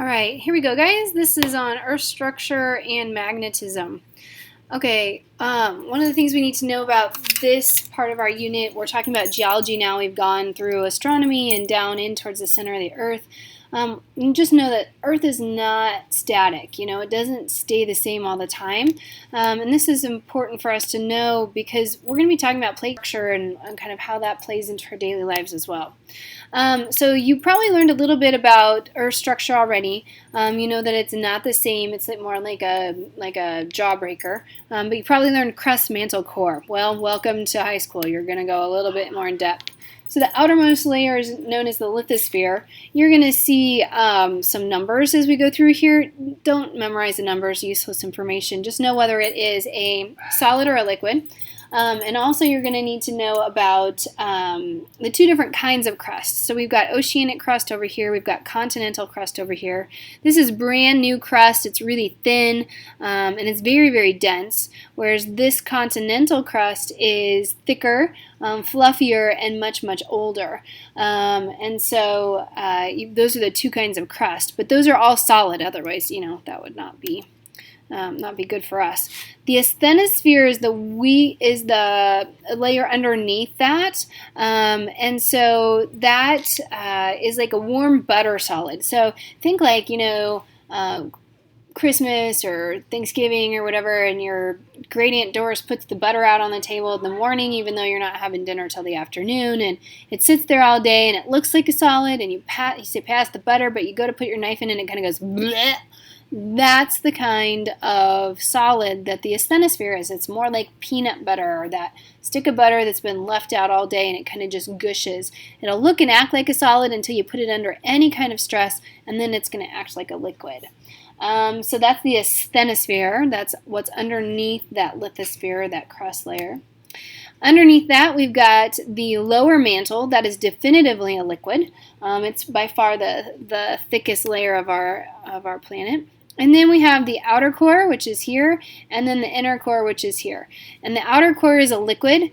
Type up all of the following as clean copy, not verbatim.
All right, here we go, guys. This is on Earth structure and magnetism. Okay, one of the things we need to know about this part of our unit, we're talking about geology now. We've gone through astronomy and down in towards the center of the Earth. You just know that Earth is not static. You know, it doesn't stay the same all the time. And this is important for us to know because we're going to be talking about plate structure and kind of how that plays into our daily lives as well. So you probably learned a little bit about Earth structure already. You know that it's not the same. It's more like a jawbreaker. But you probably learned crust, mantle, core. Well, welcome to high school. You're going to go a little bit more in depth. So the outermost layer is known as the lithosphere. You're going to see some numbers as we go through here. Don't memorize the numbers, useless information. Just know whether it is a solid or a liquid. And also you're going to need to know about the two different kinds of crust. So we've got oceanic crust over here. We've got continental crust over here. This is brand new crust. It's really thin and it's very, very dense, whereas this continental crust is thicker, fluffier, and much, much older. And so those are the two kinds of crust. But those are all solid. Otherwise, you know, that would not be good for us. The asthenosphere is the layer underneath that, and so that is like a warm butter solid. So think like, you know, Christmas or Thanksgiving or whatever, and your gradient Doris puts the butter out on the table in the morning, even though you're not having dinner till the afternoon, and it sits there all day, and it looks like a solid, and you say pass the butter, but you go to put your knife in, and it kind of goes bleh. That's the kind of solid that the asthenosphere is. It's more like peanut butter or that stick of butter that's been left out all day and it kind of just gushes. It'll look and act like a solid until you put it under any kind of stress, and then it's going to act like a liquid. So that's the asthenosphere. That's what's underneath that lithosphere, that crust layer. Underneath that, we've got the lower mantle. That is definitively a liquid. It's by far the thickest layer of our planet. And then we have the outer core, which is here, and then the inner core, which is here. And the outer core is a liquid,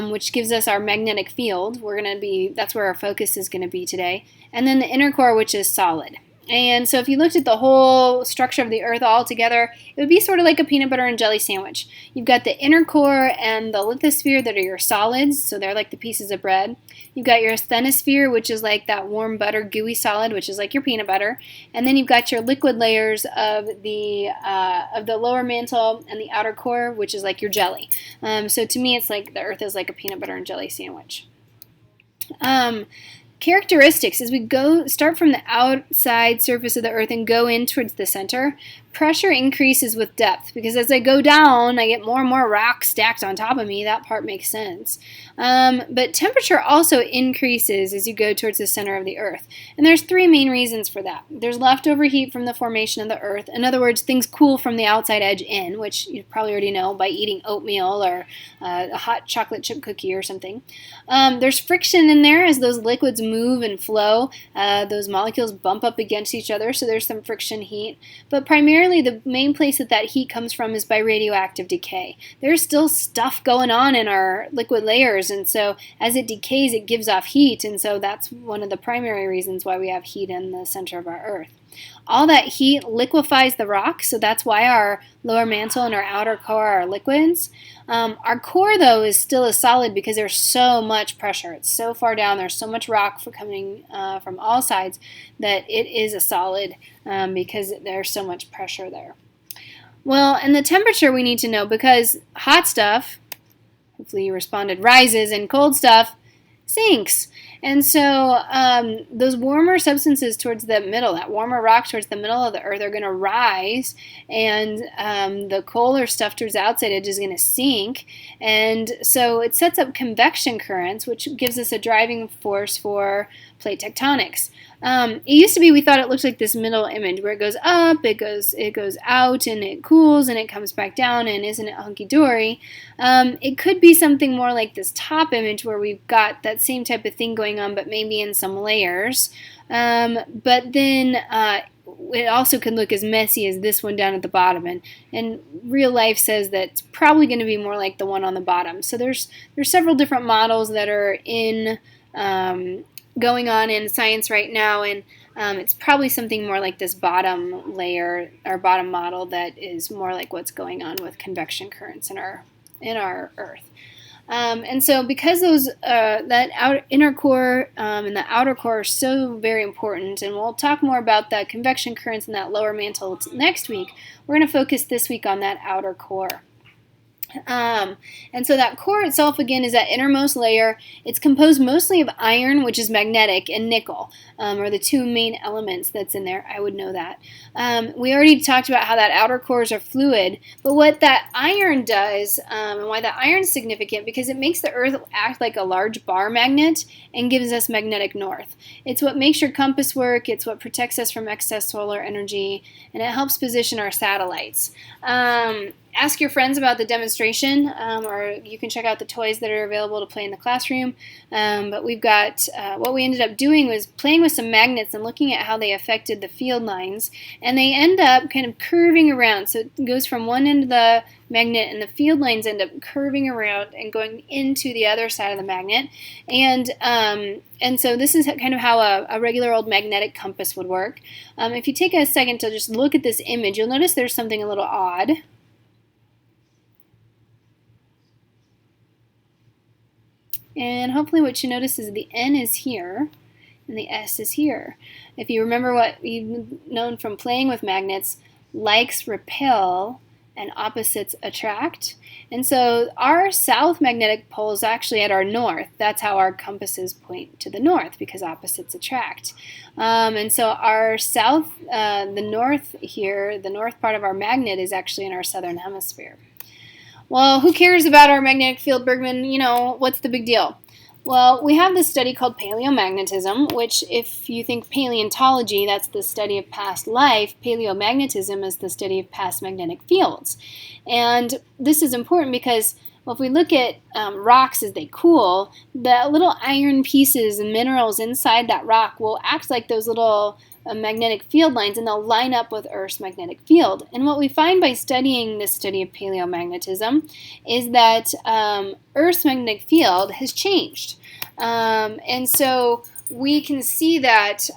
which gives us our magnetic field. That's where our focus is going to be today. And then the inner core, which is solid. And so if you looked at the whole structure of the Earth all together, it would be sort of like a peanut butter and jelly sandwich. You've got the inner core and the lithosphere that are your solids, so they're like the pieces of bread. You've got your asthenosphere, which is like that warm butter gooey solid, which is like your peanut butter. And then you've got your liquid layers of the lower mantle and the outer core, which is like your jelly. So to me, it's like the Earth is like a peanut butter and jelly sandwich. Characteristics, as we start from the outside surface of the Earth and go in towards the center, pressure increases with depth, because as I go down, I get more and more rock stacked on top of me. That part makes sense. But temperature also increases as you go towards the center of the Earth. And there's three main reasons for that. There's leftover heat from the formation of the Earth. In other words, things cool from the outside edge in, which you probably already know by eating oatmeal or a hot chocolate chip cookie or something. There's friction in there as those liquids move and flow. Those molecules bump up against each other, so there's some friction heat. But primarily, the main place that heat comes from is by radioactive decay. There's still stuff going on in our liquid layers, and so as it decays, it gives off heat, and so that's one of the primary reasons why we have heat in the center of our Earth. All that heat liquefies the rock, so that's why our lower mantle and our outer core are liquids. Our core, though, is still a solid because there's so much pressure. It's so far down, there's so much rock coming from all sides that it is a solid because there's so much pressure there. Well, and the temperature we need to know, because hot stuff, hopefully you responded, rises, and cold stuff sinks. And so those warmer substances towards the middle, that warmer rock towards the middle of the Earth, are going to rise, and the colder stuff towards the outside edge is going to sink. And so it sets up convection currents, which gives us a driving force for plate tectonics. It used to be we thought it looked like this middle image where it goes up, it goes out, and it cools, and it comes back down, and isn't it hunky-dory? It could be something more like this top image where we've got that same type of thing going on, but maybe in some layers. But then it also could look as messy as this one down at the bottom, and real life says that it's probably going to be more like the one on the bottom. So there's several different models that are in going on in science right now, and It's probably something more like this bottom layer or bottom model that is more like what's going on with convection currents in our Earth. And so because those that inner core and the outer core are so very important, and we'll talk more about that convection currents and that lower mantle next week, we're going to focus this week on that outer core. And so that core itself, again, is that innermost layer. It's composed mostly of iron, which is magnetic, and nickel, are the two main elements that's in there. I would know that. We already talked about how that outer cores are fluid, but what that iron does, and why that iron is significant, because it makes the Earth act like a large bar magnet and gives us magnetic north. It's what makes your compass work. It's what protects us from excess solar energy, and it helps position our satellites. Ask your friends about the demonstration, or you can check out the toys that are available to play in the classroom. But we've got, what we ended up doing was playing with some magnets and looking at how they affected the field lines. And they end up kind of curving around. So it goes from one end of the magnet, and the field lines end up curving around and going into the other side of the magnet. And so this is kind of how a regular old magnetic compass would work. If you take a second to just look at this image, you'll notice there's something a little odd. And hopefully what you notice is the N is here and the S is here. If you remember what you've known from playing with magnets, likes repel and opposites attract. And so our south magnetic pole is actually at our north. That's how our compasses point to the north, because opposites attract. And so our south, the north here, the north part of our magnet is actually in our southern hemisphere. Well, who cares about our magnetic field, Bergman? You know, what's the big deal? Well, we have this study called paleomagnetism, which if you think paleontology, that's the study of past life, paleomagnetism is the study of past magnetic fields. And this is important because, well, if we look at rocks as they cool, the little iron pieces and minerals inside that rock will act like those little magnetic field lines, and they'll line up with Earth's magnetic field. And what we find by studying this study of paleomagnetism is that Earth's magnetic field has changed. And so we can see that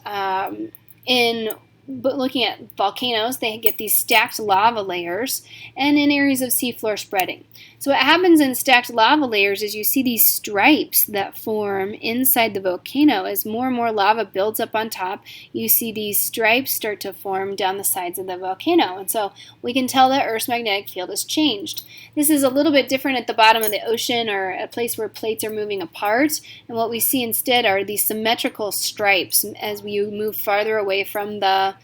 but looking at volcanoes, they get these stacked lava layers, and in areas of seafloor spreading. So what happens in stacked lava layers is you see these stripes that form inside the volcano. As more and more lava builds up on top, you see these stripes start to form down the sides of the volcano. And so we can tell that Earth's magnetic field has changed. This is a little bit different at the bottom of the ocean, or a place where plates are moving apart. And what we see instead are these symmetrical stripes as we move farther away from the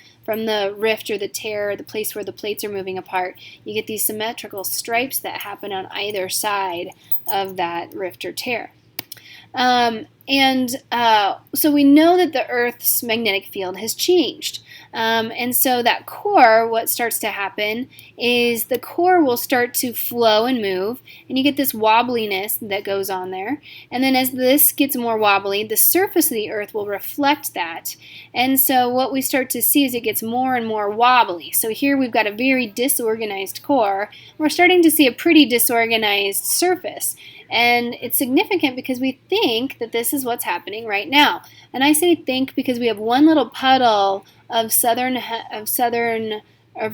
rift or the tear, or the place where the plates are moving apart. You get these symmetrical stripes that happen on either side of that rift or tear. So we know that the Earth's magnetic field has changed. And so that core, what starts to happen is the core will start to flow and move, and you get this wobbliness that goes on there. And then as this gets more wobbly, the surface of the Earth will reflect that. And so what we start to see is it gets more and more wobbly. So here we've got a very disorganized core. We're starting to see a pretty disorganized surface. And it's significant because we think that this is what's happening right now. And I say think because we have one little puddle of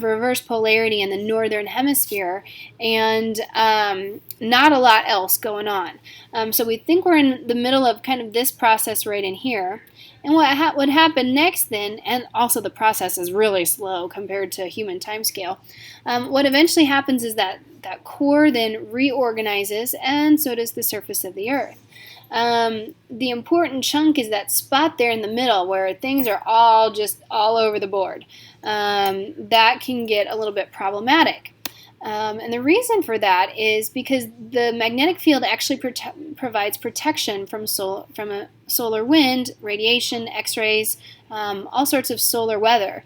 reverse polarity in the northern hemisphere, and not a lot else going on. So we think we're in the middle of kind of this process right in here. And what would happen next then, and also the process is really slow compared to human timescale, what eventually happens is that core then reorganizes, and so does the surface of the Earth. The important chunk is that spot there in the middle where things are all over the board. That can get a little bit problematic. And the reason for that is because the magnetic field actually provides protection from a solar wind, radiation, X-rays, all sorts of solar weather,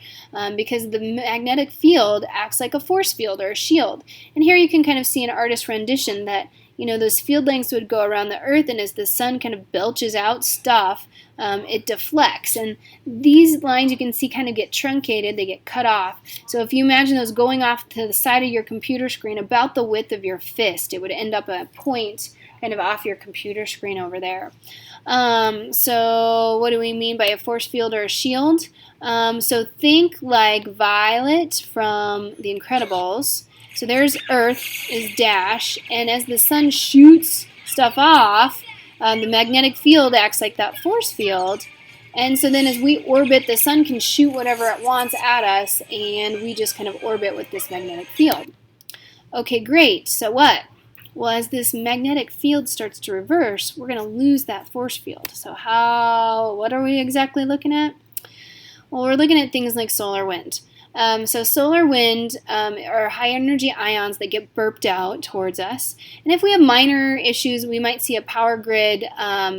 because the magnetic field acts like a force field or a shield. And here you can kind of see an artist's rendition that, you know, those field lengths would go around the Earth, and as the sun kind of belches out stuff, it deflects. And these lines you can see kind of get truncated, they get cut off. So if you imagine those going off to the side of your computer screen about the width of your fist, it would end up at a point kind of off your computer screen over there. So what do we mean by a force field or a shield? So think like Violet from The Incredibles. So there's Earth is dash, and as the sun shoots stuff off, the magnetic field acts like that force field. And so then as we orbit, the sun can shoot whatever it wants at us, and we just kind of orbit with this magnetic field. Okay, great. So what? Well, as this magnetic field starts to reverse, we're going to lose that force field. So what are we exactly looking at? Well, we're looking at things like solar wind. So solar wind are high energy ions that get burped out towards us. And if we have minor issues, we might see a power grid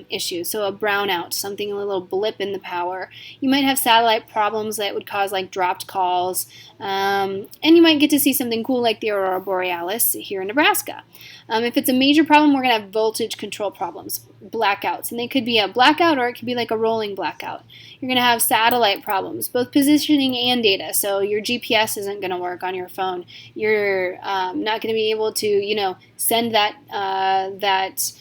issue, so a brownout, something, a little blip in the power. You might have satellite problems that would cause like dropped calls. And you might get to see something cool like the aurora borealis here in Nebraska. If it's a major problem, we're going to have voltage control problems, blackouts. And they could be a blackout or it could be like a rolling blackout. You're going to have satellite problems, both positioning and data. So your GPS isn't going to work on your phone. You're not going to be able to, send that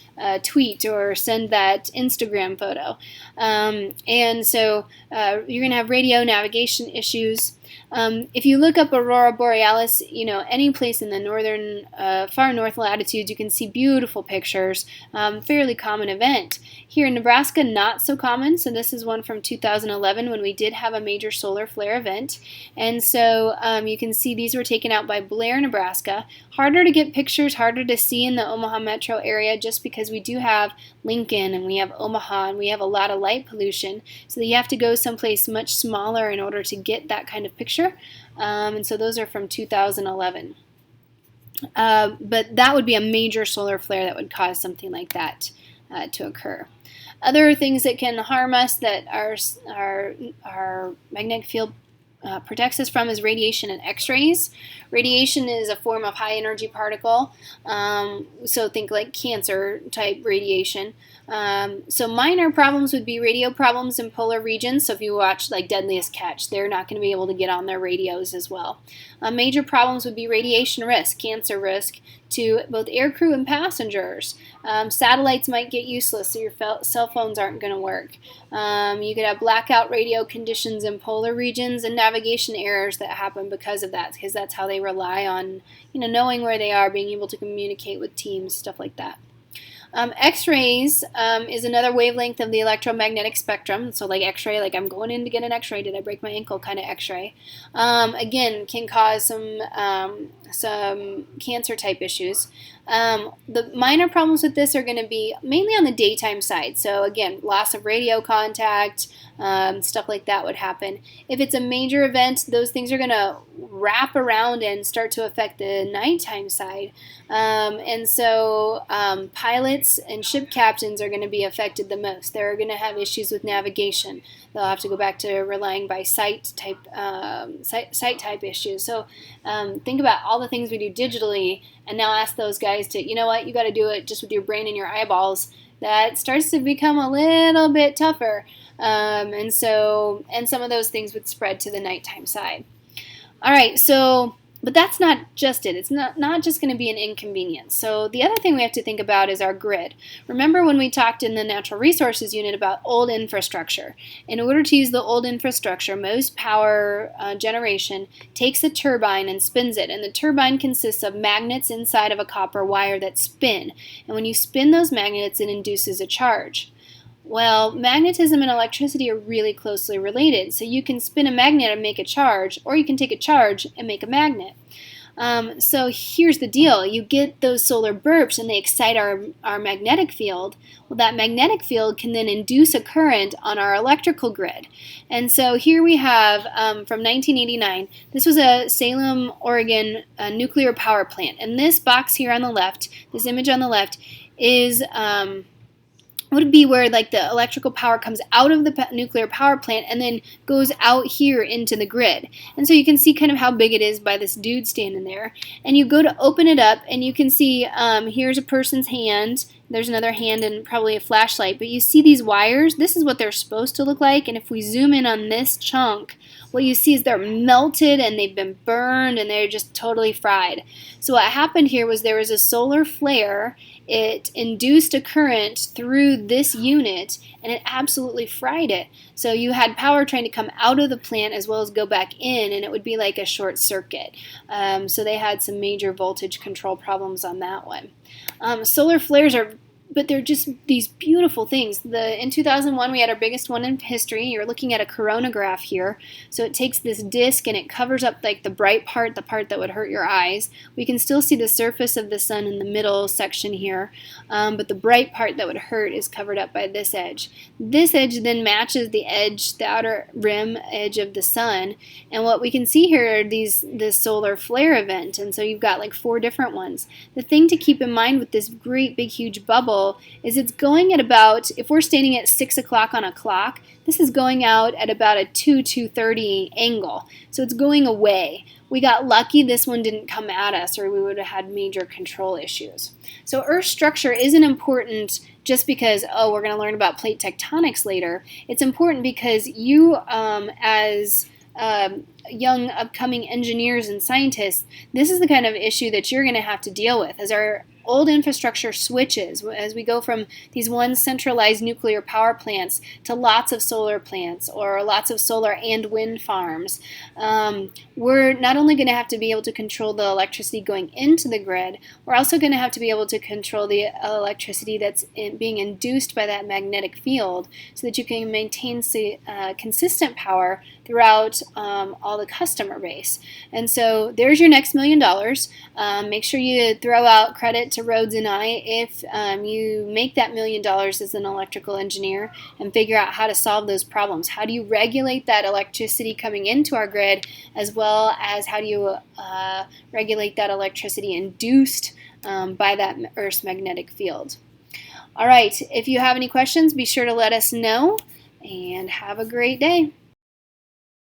tweet or send that Instagram photo. And so you're going to have radio navigation issues. If you look up aurora borealis, any place in the northern, far north latitudes, you can see beautiful pictures. Fairly common event. Here in Nebraska, not so common. So this is one from 2011 when we did have a major solar flare event. And so you can see these were taken out by Blair, Nebraska. Harder to get pictures, harder to see in the Omaha metro area just because we do have Lincoln and we have Omaha and we have a lot of light pollution. So you have to go someplace much smaller in order to get that kind of picture. And so those are from 2011. But that would be a major solar flare that would cause something like that to occur. Other things that can harm us that our magnetic field protects us from is radiation and X-rays. Radiation is a form of high energy particle, so think like cancer type radiation. So minor problems would be radio problems in polar regions. So if you watch like Deadliest Catch, they're not going to be able to get on their radios as well. Major problems would be radiation risk, cancer risk to both aircrew and passengers. Satellites might get useless, so your cell phones aren't going to work. You could have blackout radio conditions in polar regions and navigation errors that happen because of that, because that's how they rely on knowing where they are, being able to communicate with teams, stuff like that. X-rays is another wavelength of the electromagnetic spectrum. So like X-ray, like I'm going in to get an X-ray, did I break my ankle kind of X-ray. Again, can cause some cancer type issues. The minor problems with this are going to be mainly on the daytime side. So again, loss of radio contact, stuff like that would happen. If it's a major event, those things are going to wrap around and start to affect the nighttime side. And so pilots and ship captains are going to be affected the most. They're going to have issues with navigation. They'll have to go back to relying by sight type issues. So think about all the things we do digitally, and now ask those guys to, you got to do it just with your brain and your eyeballs. That starts to become a little bit tougher. And some of those things would spread to the nighttime side. All right, but that's not just it. It's not just going to be an inconvenience. So the other thing we have to think about is our grid. Remember when we talked in the Natural Resources unit about old infrastructure? In order to use the old infrastructure, most power generation takes a turbine and spins it. And the turbine consists of magnets inside of a copper wire that spin. And when you spin those magnets, it induces a charge. Well, magnetism and electricity are really closely related. So you can spin a magnet and make a charge, or you can take a charge and make a magnet. So here's the deal. You get those solar burps and they excite our magnetic field. Well, that magnetic field can then induce a current on our electrical grid. And so here we have from 1989, this was a Salem, Oregon nuclear power plant. And this box here on the left, this image on the left, is would be where like the electrical power comes out of the nuclear power plant and then goes out here into the grid. And so you can see kind of how big it is by this dude standing there. And you go to open it up and you can see here's a person's hand. There's another hand and probably a flashlight. But you see these wires? This is what they're supposed to look like. And if we zoom in on this chunk, what you see is they're melted and they've been burned and they're just totally fried. So what happened here was there was a solar flare it induced a current through this unit, and it absolutely fried it. So you had power trying to come out of the plant as well as go back in, and it would be like a short circuit. So they had some major voltage control problems on that one. Solar flares but they're just these beautiful things. In 2001, we had our biggest one in history. You're looking at a coronagraph here. So it takes this disc and it covers up like the bright part, the part that would hurt your eyes. We can still see the surface of the sun in the middle section here, but the bright part that would hurt is covered up by this edge. This edge then matches the edge, the outer rim edge of the sun, and what we can see here are this solar flare event, and so you've got like 4 different ones. The thing to keep in mind with this great big huge bubble is it's going at about, if we're standing at 6 o'clock on a clock, this is going out at about a 2:30 angle. So it's going away. We got lucky this one didn't come at us, or we would have had major control issues. So Earth structure isn't important just because, oh, we're going to learn about plate tectonics later. It's important because you, as young upcoming engineers and scientists, this is the kind of issue that you're going to have to deal with as our old infrastructure switches, as we go from these one centralized nuclear power plants to lots of solar plants or lots of solar and wind farms. We're not only going to have to be able to control the electricity going into the grid, we're also going to have to be able to control the electricity that's being induced by that magnetic field so that you can maintain consistent power throughout all the customer base. And so there's your next $1 million. Make sure you throw out credit to Rhodes and I if you make that $1 million as an electrical engineer and figure out how to solve those problems. How do you regulate that electricity coming into our grid, as well as how do you regulate that electricity induced by that Earth's magnetic field? All right, if you have any questions, be sure to let us know, and have a great day.